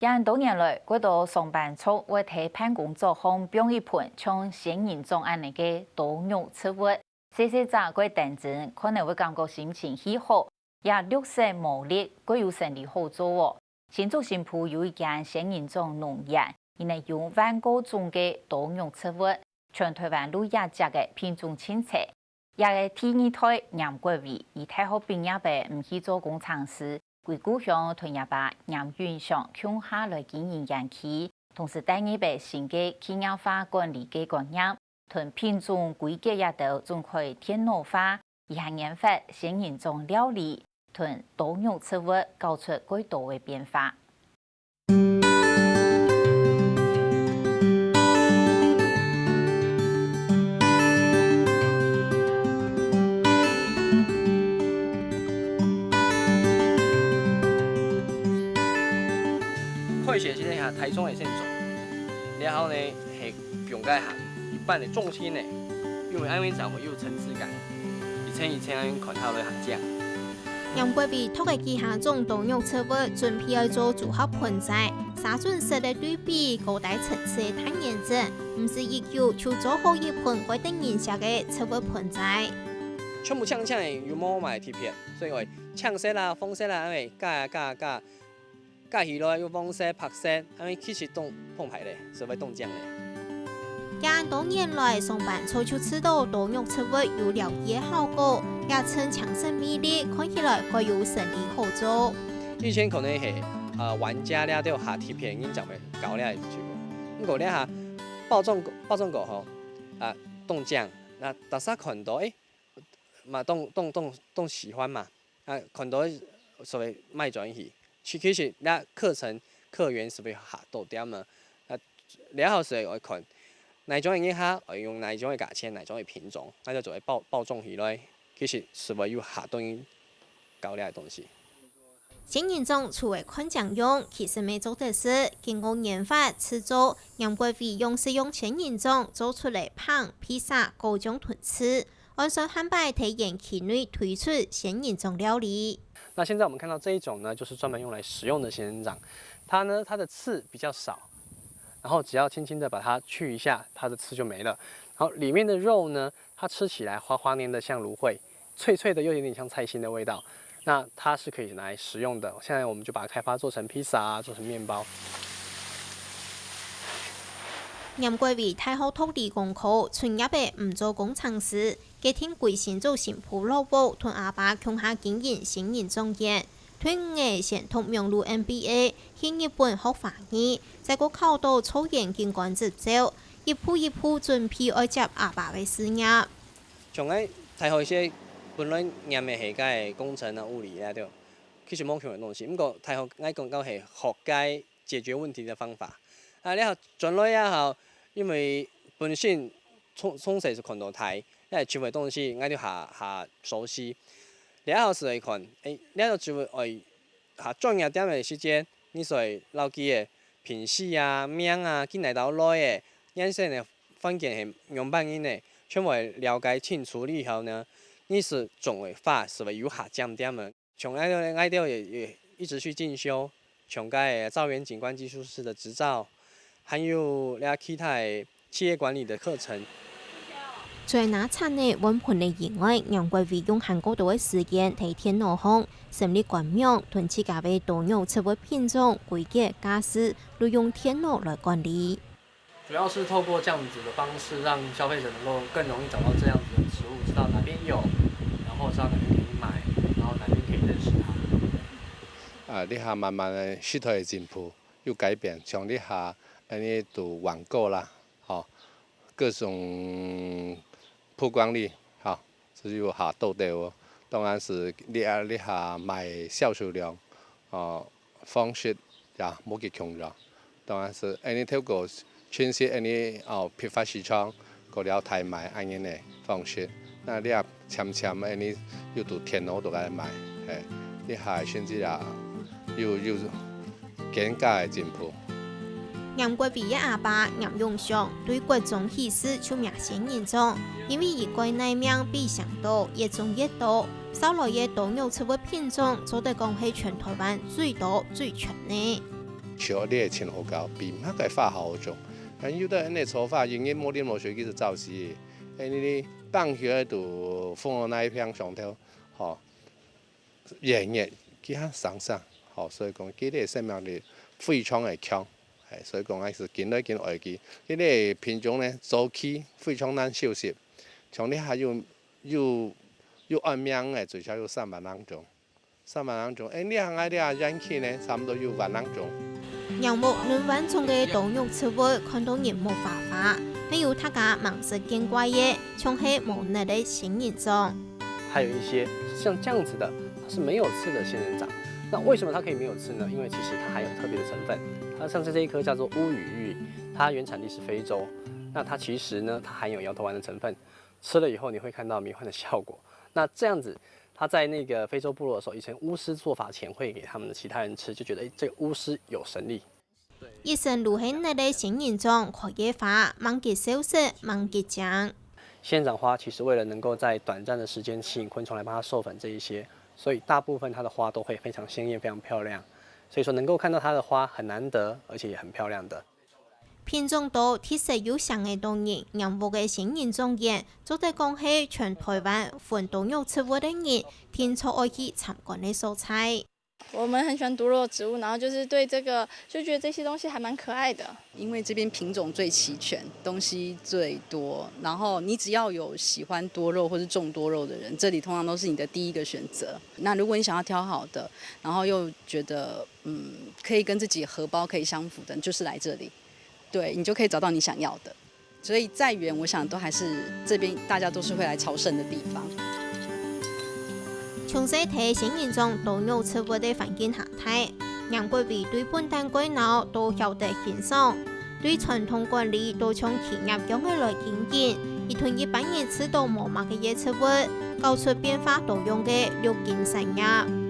因多年来，嗰度上班族为替办工作方编一盘像仙人掌安尼嘅多肉植物，细细扎嗰等阵可能会感觉心情喜好，也绿色毛力，佢有生理好做哦。新竹新埔有一间仙人掌农园，因为用万多种嘅多肉植物，全台湾路亚家嘅品种清澈，也嘅第二胎杨国伟，以太好毕业辈唔去做工程师。回故乡屯也把杨云上乡下来经营园区，同时带二辈新嘅企业化管理嘅观念，屯品种规格也都准开天脑化，以下研发仙人掌料理，屯多肉植物搞出许多嘅变化。快写现在下台中的现种，然后呢系用解下一般的重心呢，因为安稳才会有层次感，而且安稳看下来下架。杨国伟托嘅旗下种多肉植物，准备要做组合盆栽，三种色的对比，高大层次的探颜者，唔是一球就做好一盆规定颜色嘅植物盆栽。全部呛的有冇买贴片，所以话呛色啦、风色啦，因为加起来有黄色、白色，因为其实动碰牌嘞，是会动浆嘞。廿多年来，上班族就知道多肉植物有疗愈效果，也称强身魅力，看起来各有生理好处。以前可能是玩家了都下贴片，已经讲为搞了一句，不过了下包装过后动浆，那大家看到嘛动喜欢嘛，看到所谓卖转去。其实那客源是不是下到点嘛？了后是会看哪种嘅下，会用哪种嘅价钱，哪种嘅品种，那就作为包装起来。其实是会有下等于搞了嘅东西。仙人掌除为看奖用，其实没做的是经过研发制作，杨国伟用使用仙人掌做出嚟棒、披萨各种豚翅，按照汉摆体验期内推出仙人掌料理。那现在我们看到这一种呢，就是专门用来食用的仙人掌。它的刺比较少，然后只要轻轻的把它去一下，它的刺就没了。然后里面的肉呢，它吃起来滑滑黏的像芦荟，脆脆的又有点像菜心的味道。那它是可以拿来食用的。现在我们就把它开发做成披萨做成面包。杨国伟太好土地功课，村入嘅唔做工程师，佢聽貴新做新埔老母，同阿爸共下經營仙人掌園。佢5先讀明路 MBA， 去日本學法語，在個考到草原景觀執照，一步準備愛接阿爸嘅事業。從喺大學些本來念嘅係嘅工程啊、物理啊，對，其實冇強嘅東西。不過大學愛講到係學解解決問題嘅方法。然後轉來也好。因為本身從細就看到睇，因為全部東西我都下熟悉。然後是嚟看，然後就會下專業點嘅時間，你所留記嘅品系啊、名啊、進來到來嘅，眼神嘅環境係用半音嘅，全部了解清楚以後呢，你是總會發是會有下降點嘅。從愛到也一直去進修，從個造園景觀技術師的執照。還有其他企業管理的課程。在那產嘅溫盤嘅以外，楊國偉用很高度嘅時間提天羅空，成立官網，同自家嘅多肉植物品種、規格、價值，都用天羅來管理。主要是透過這樣子的方式，讓消費者能夠更容易找到這樣子的植物，知道哪邊有，然後知道哪邊可以買，然後哪邊可以認識它。你下慢慢嘅時代嘅進步，有改變，像你下。安尼讀網購啦，各種曝光率，這就下到的哦。當然是你下賣銷售量，方式也冇幾強咗。當然是安尼透過全市安尼批發市場，過了台賣安尼嘅方式。那你下漸安尼又讀天鵝度來賣，你下甚至也又更加嘅進步。楊國偉嘅阿爸楊永祥對各種喜事就名仙人掌，因為一個內名比上多，越種越多，收來嘅多肉植物品種，做得講係全台灣最多最全呢。笑你会清好高，比那个发好种。有的人的做法，因为冇啉冇水其实造死的，你放起来就放那一片上头，吼，热去遐上上，吼，所以讲佢哋生命力非常的强，所以讲还是紧来紧爱记。你哋平常呢早起非常难休息，像你还有按命的最少有3万人钟，3万人钟，你行爱啲人气呢，差不多有1万人钟。杨木论湾中的多肉植物看到人木花花，还有他家忙色见怪的，像是无力的仙人掌。还有一些像这样子的，它是没有刺的仙人掌。那为什么它可以没有刺呢？因为其实它含有特别的成分。它像是这一颗叫做乌羽玉，它原产地是非洲。那它其实呢，它含有摇头丸的成分，吃了以后你会看到迷幻的效果。那这样子，他在那个非洲部落的时候，以前巫师做法前会给他们的其他人吃，就觉得这个巫师有神力。一生流行的仙人掌可以花，忙结消失，忙结浆。仙人掌花其实为了能够在短暂的时间吸引昆虫来帮它授粉这一些，所以大部分它的花都会非常鲜艳、非常漂亮。所以说能够看到它的花很难得，而且也很漂亮的。品种多、体色优良的动物，杨木的仙人掌园，做得讲是全台湾分多肉植物的人天初爱去参观的所在。我们很喜欢多肉植物，然后就是对这个就觉得这些东西还蛮可爱的。因为这边品种最齐全，东西最多，然后你只要有喜欢多肉或是种多肉的人，这里通常都是你的第一个选择。那如果你想要挑好的，然后又觉得可以跟自己荷包可以相符的，就是来这里，对你就可以找到你想要的。所以再远，我想都还是这边大家都是会来朝圣的地方。从小睇仙人掌多肉植物的环境下睇，让各位对本地鬼佬都晓得欣赏，对传统管理都从企业中的来经营，一团一般人吃到无嘛嘅嘢植物，搞出变化多样嘅绿景产业。